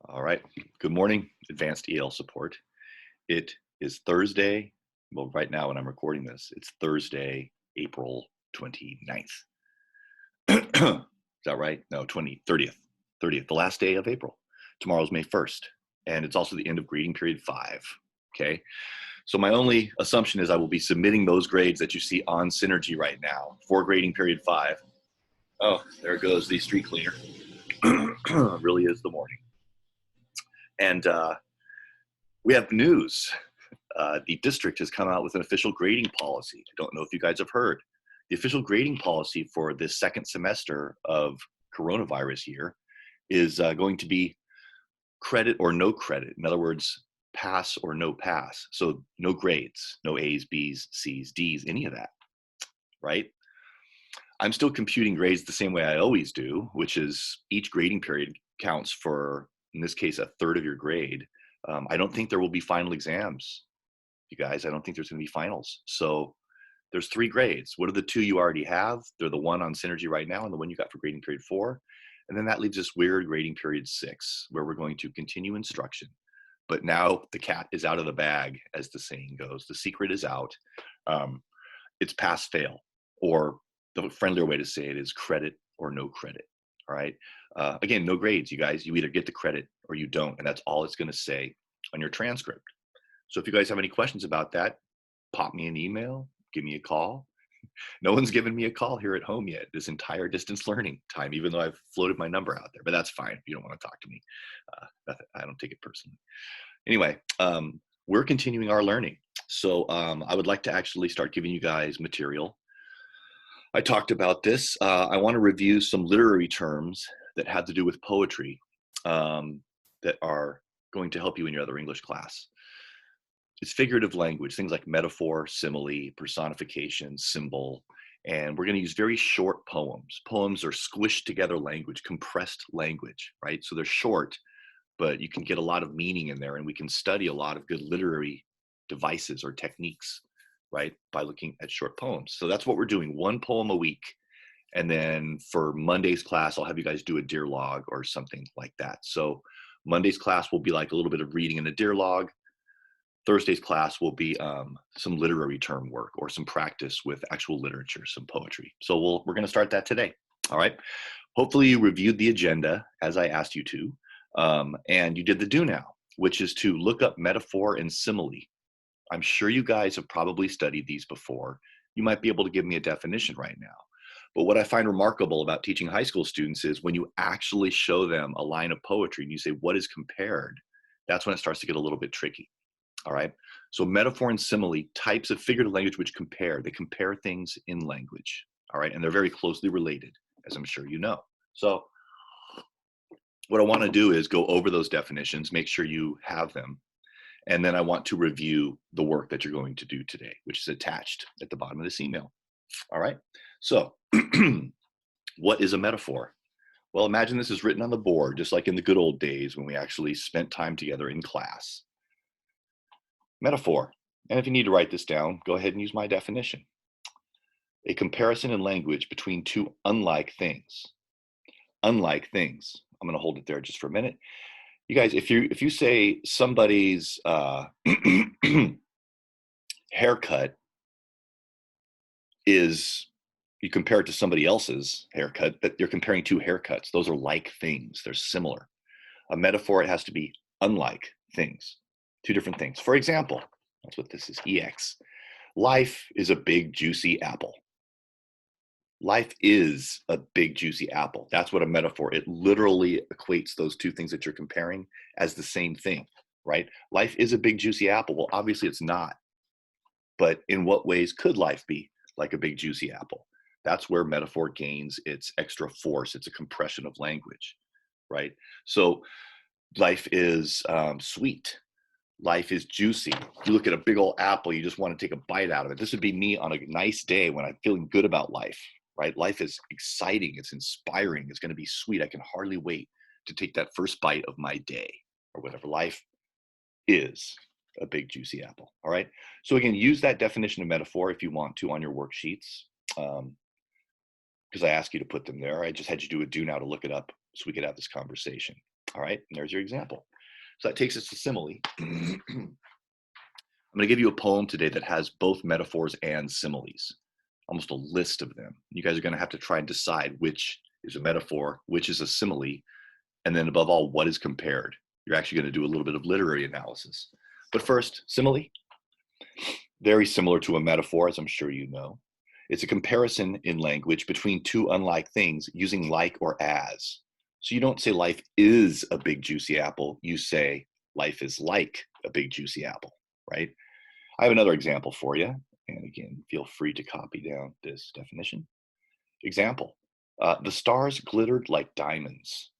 All right. Good morning, Advanced EL Support. It is Thursday. Well, right now when I'm recording this, it's Thursday, April 29th. Is that right? No, 30th. 30th, the last day of April. Tomorrow's May 1st. And it's also the end of grading period 5. Okay. So my only assumption is I will be submitting those grades that you see on Synergy right now for grading period 5. Oh, there goes the street cleaner. Really is the morning. And we have news. The district has come out with an official grading policy. I don't know if you guys have heard. The official grading policy for this second semester of coronavirus year is going to be credit or no credit. In other words, pass or no pass. So no grades, no A's, B's, C's, D's, any of that, right? I'm still computing grades the same way I always do, which is each grading period counts for, in this case, a third of your grade. I don't think there will be final exams, you guys. I don't think there's going to be finals. So there's 3 grades. What are the 2 you already have? They're the one on Synergy right now and the one you got for grading period 4. And then that leaves us weird grading period 6, where we're going to continue instruction. But now the cat is out of the bag, as the saying goes. The secret is out. It's pass fail, or the friendlier way to say it is credit or no credit. All right. Again, no grades, you guys. You either get the credit or you don't. And that's all it's going to say on your transcript. So if you guys have any questions about that, pop me an email, give me a call. No one's given me a call here at home yet, this entire distance learning time, even though I've floated my number out there. But that's fine if you don't want to talk to me. I don't take it personally. Anyway, we're continuing our learning. So I would like to actually start giving you guys material. I talked about this. I want to review some literary terms that have to do with poetry that are going to help you in your other English class. It's figurative language, things like metaphor, simile, personification, symbol, and we're going to use very short poems. Poems are squished together language, compressed language, right? So they're short, but you can get a lot of meaning in there, and we can study a lot of good literary devices or techniques, right, by looking at short poems. So that's what we're doing, 1 poem a week. And then for Monday's class, I'll have you guys do a dear log or something like that. So Monday's class will be like a little bit of reading in a dear log. Thursday's class will be some literary term work or some practice with actual literature, some poetry. So we're going to start that today. All right. Hopefully you reviewed the agenda as I asked you to, and you did the do now, which is to look up metaphor and simile. I'm sure you guys have probably studied these before. You might be able to give me a definition right now. But what I find remarkable about teaching high school students is when you actually show them a line of poetry and you say, what is compared? That's when it starts to get a little bit tricky. All right. So metaphor and simile, types of figurative language which compare. They compare things in language. All right. And they're very closely related, as I'm sure you know. So what I want to do is go over those definitions, make sure you have them. And then I want to review the work that you're going to do today, which is attached at the bottom of this email. All right. So what is a metaphor? Well, imagine this is written on the board, just like in the good old days when we actually spent time together in class. Metaphor, and if you need to write this down, go ahead and use my definition. A comparison in language between 2 unlike things. Unlike things. I'm going to hold it there just for a minute. You guys, if you say somebody's haircut is, you compare it to somebody else's haircut, but you're comparing 2 haircuts. Those are like things. They're similar. A metaphor, it has to be unlike things. 2 different things. For example, that's what this is, EX. Life is a big, juicy apple. Life is a big, juicy apple. That's what a metaphor, it literally equates those 2 things that you're comparing as the same thing, right? Life is a big, juicy apple. Well, obviously it's not. But in what ways could life be like a big, juicy apple? That's where metaphor gains its extra force. It's a compression of language, right? So life is sweet. Life is juicy. You look at a big old apple, you just want to take a bite out of it. This would be me on a nice day when I'm feeling good about life, right? Life is exciting. It's inspiring. It's going to be sweet. I can hardly wait to take that first bite of my day or whatever. Life is a big, juicy apple. All right. So again, use that definition of metaphor if you want to on your worksheets, because I asked you to put them there. I just had you do a do now to look it up so we could have this conversation. All right, and there's your example. So that takes us to simile. I'm going to give you a poem today that has both metaphors and similes, almost a list of them. You guys are going to have to try and decide which is a metaphor, which is a simile, and then above all, what is compared. You're actually going to do a little bit of literary analysis. But first, simile, very similar to a metaphor, as I'm sure you know. It's a comparison in language between two unlike things using like or as. So you don't say life is a big juicy apple, you say life is like a big juicy apple, right? I have another example for you. And again, feel free to copy down this definition. Example, the stars glittered like diamonds.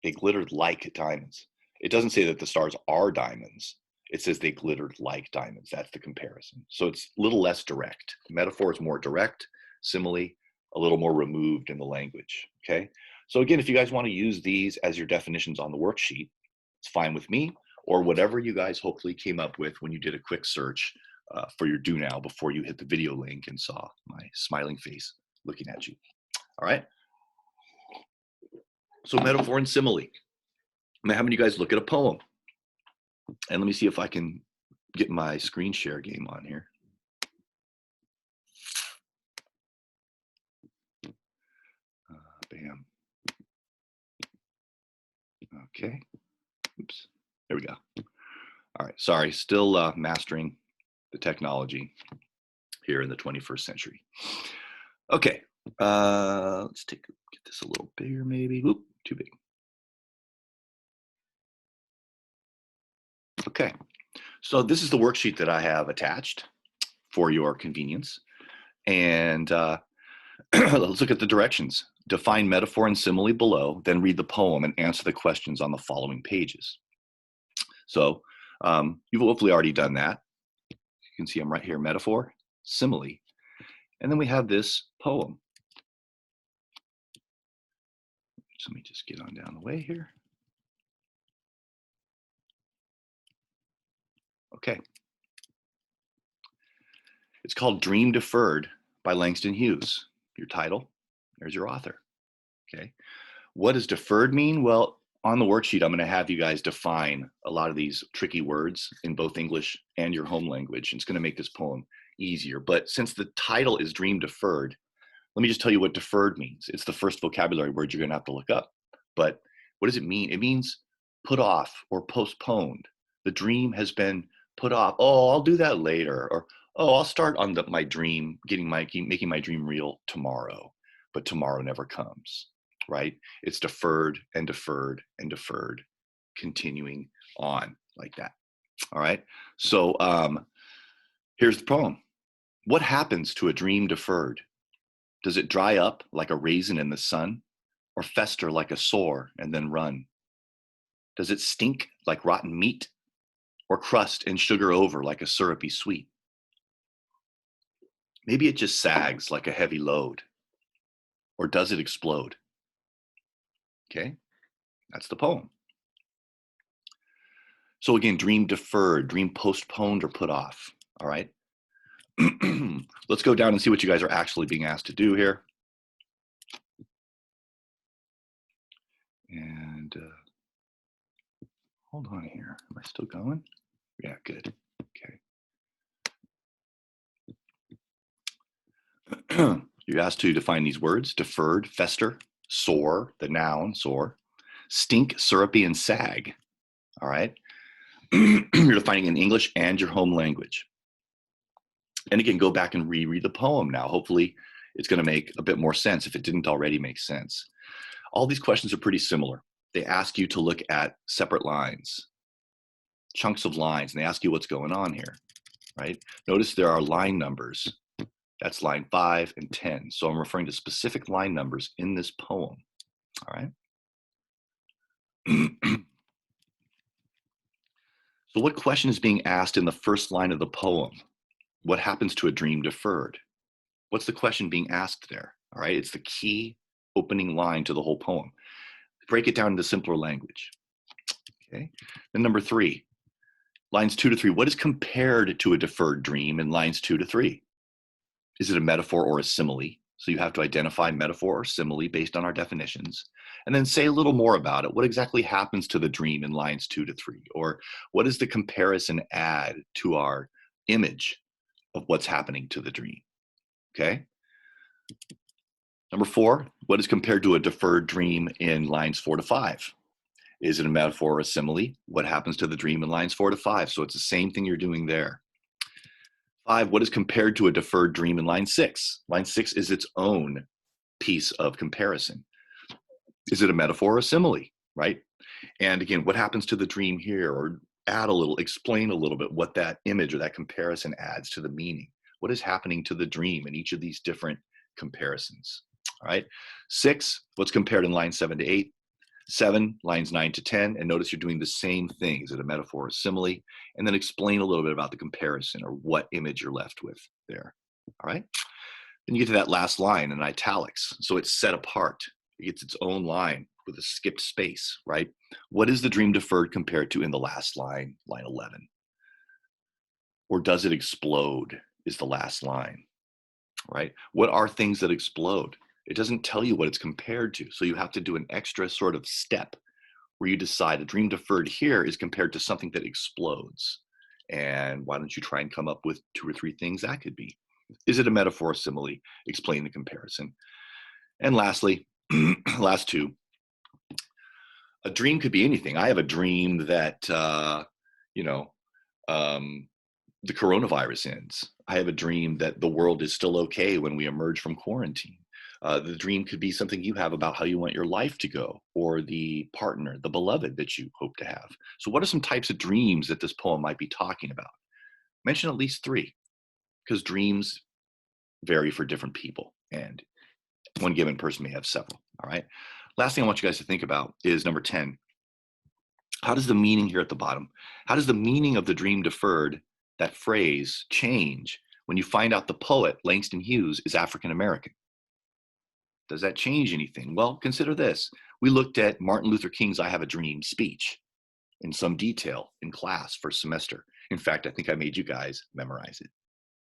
They glittered like diamonds. It doesn't say that the stars are diamonds. It says they glittered like diamonds. That's the comparison. So it's a little less direct. Metaphor is more direct, simile, a little more removed in the language, okay? So again, if you guys want to use these as your definitions on the worksheet, it's fine with me, or whatever you guys hopefully came up with when you did a quick search for your do now before you hit the video link and saw my smiling face looking at you, all right? So metaphor and simile. I'm having you guys look at a poem. And let me see if I can get my screen share game on here. Bam. Okay. Oops. There we go. All right. Sorry. Still mastering the technology here in the 21st century. Okay. Let's get this a little bigger, maybe. Oop, too big. Okay. So this is the worksheet that I have attached for your convenience. And let's look at the directions. Define metaphor and simile below, then read the poem and answer the questions on the following pages. So you've hopefully already done that. You can see I'm right here, metaphor, simile. And then we have this poem. So let me just get on down the way here. Okay. It's called Dream Deferred by Langston Hughes. Your title, there's your author. Okay. What does deferred mean? Well, on the worksheet, I'm going to have you guys define a lot of these tricky words in both English and your home language. It's going to make this poem easier. But since the title is Dream Deferred, let me just tell you what deferred means. It's the first vocabulary word you're going to have to look up. But what does it mean? It means put off or postponed. The dream has been put off. Oh, I'll do that later. Or, oh, I'll start on my dream, making my dream real tomorrow. But tomorrow never comes, right? It's deferred and deferred and deferred, continuing on like that. All right. So here's the poem. What happens to a dream deferred? Does it dry up like a raisin in the sun, or fester like a sore and then run? Does it stink like rotten meat, or crust and sugar over like a syrupy sweet? Maybe it just sags like a heavy load, or does it explode? Okay, that's the poem. So again, dream deferred, dream postponed or put off, all right? Let's go down and see what you guys are actually being asked to do here. And hold on here. Am I still going? Yeah, good. Okay. You're asked to define these words: deferred, fester, sore, the noun, sore, stink, syrupy, and sag. All right. You're defining in English and your home language. And again, go back and reread the poem now. Hopefully, it's going to make a bit more sense if it didn't already make sense. All these questions are pretty similar. They ask you to look at separate lines, chunks of lines, and they ask you what's going on here, right? Notice there are line numbers. That's line 5 and 10. So I'm referring to specific line numbers in this poem, all right? So what question is being asked in the first line of the poem? What happens to a dream deferred? What's the question being asked there? All right, it's the key opening line to the whole poem. Break it down into simpler language. Okay, then number 3, lines 2 to 3. What is compared to a deferred dream in lines 2 to 3? Is it a metaphor or a simile? So you have to identify metaphor or simile based on our definitions, and then say a little more about it. What exactly happens to the dream in lines 2 to 3? Or what does the comparison add to our image of what's happening to the dream? Okay. Number 4, what is compared to a deferred dream in lines 4 to 5? Is it a metaphor or a simile? What happens to the dream in lines 4 to 5? So it's the same thing you're doing there. 5, what is compared to a deferred dream in line 6? Line 6 is its own piece of comparison. Is it a metaphor or a simile, right? And again, what happens to the dream here? Or add a little, explain a little bit what that image or that comparison adds to the meaning. What is happening to the dream in each of these different comparisons? All right. 6, what's compared in lines 7 to 8? 7, lines 9 to 10, and notice you're doing the same thing. Is it a metaphor or simile? And then explain a little bit about the comparison or what image you're left with there. All right. Then you get to that last line in italics. So it's set apart. It gets its own line with a skipped space, right? What is the dream deferred compared to in the last line, line 11? Or does it explode is the last line, right? What are things that explode? It doesn't tell you what it's compared to. So you have to do an extra sort of step where you decide a dream deferred here is compared to something that explodes. And why don't you try and come up with 2 or 3 things that could be? Is it a metaphor or simile? Explain the comparison. And lastly, last 2, a dream could be anything. I have a dream that, you know, um, the coronavirus ends. I have a dream that the world is still okay when we emerge from quarantine. The dream could be something you have about how you want your life to go, or the partner, the beloved that you hope to have. So, what are some types of dreams that this poem might be talking about? Mention at least 3, because dreams vary for different people, and one given person may have several. All right. Last thing I want you guys to think about is number 10. How does the meaning here at the bottom, how does the meaning of the dream deferred, that phrase, change when you find out the poet, Langston Hughes, is African American? Does that change anything? Well, consider this. We looked at Martin Luther King's I Have a Dream speech in some detail in class first semester. In fact, I think I made you guys memorize it,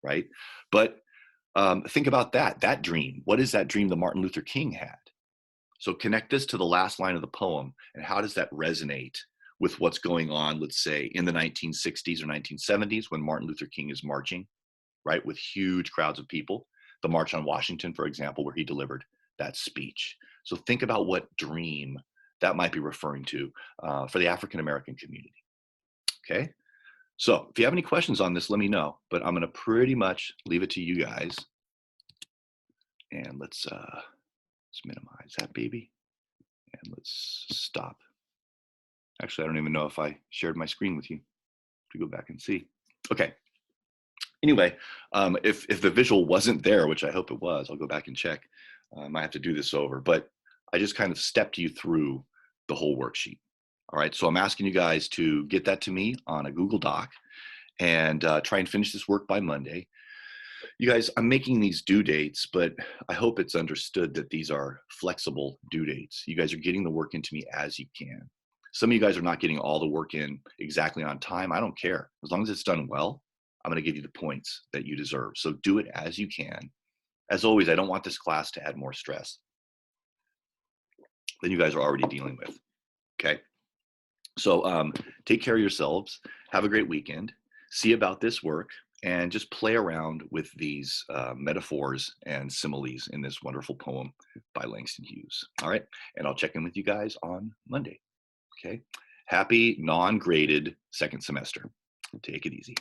right? But think about that dream. What is that dream that Martin Luther King had? So connect this to the last line of the poem, and how does that resonate with what's going on, let's say, in the 1960s or 1970s when Martin Luther King is marching, right, with huge crowds of people. The March on Washington, for example, where he delivered that speech. So think about what dream that might be referring to for the African American community. Okay. So if you have any questions on this, let me know. But I'm going to pretty much leave it to you guys. And let's minimize that baby. And let's stop. Actually, I don't even know if I shared my screen with you to go back and see. Okay. Anyway, if the visual wasn't there, which I hope it was, I'll go back and check. I might have to do this over, but I just kind of stepped you through the whole worksheet. All right, so I'm asking you guys to get that to me on a Google Doc and try and finish this work by Monday. You guys, I'm making these due dates, but I hope it's understood that these are flexible due dates. You guys are getting the work into me as you can. Some of you guys are not getting all the work in exactly on time. I don't care. As long as it's done well, I'm going to give you the points that you deserve. So do it as you can. As always, I don't want this class to add more stress than you guys are already dealing with. Okay. So take care of yourselves. Have a great weekend. See about this work and just play around with these metaphors and similes in this wonderful poem by Langston Hughes. All right. And I'll check in with you guys on Monday. Okay. Happy non-graded second semester. Take it easy.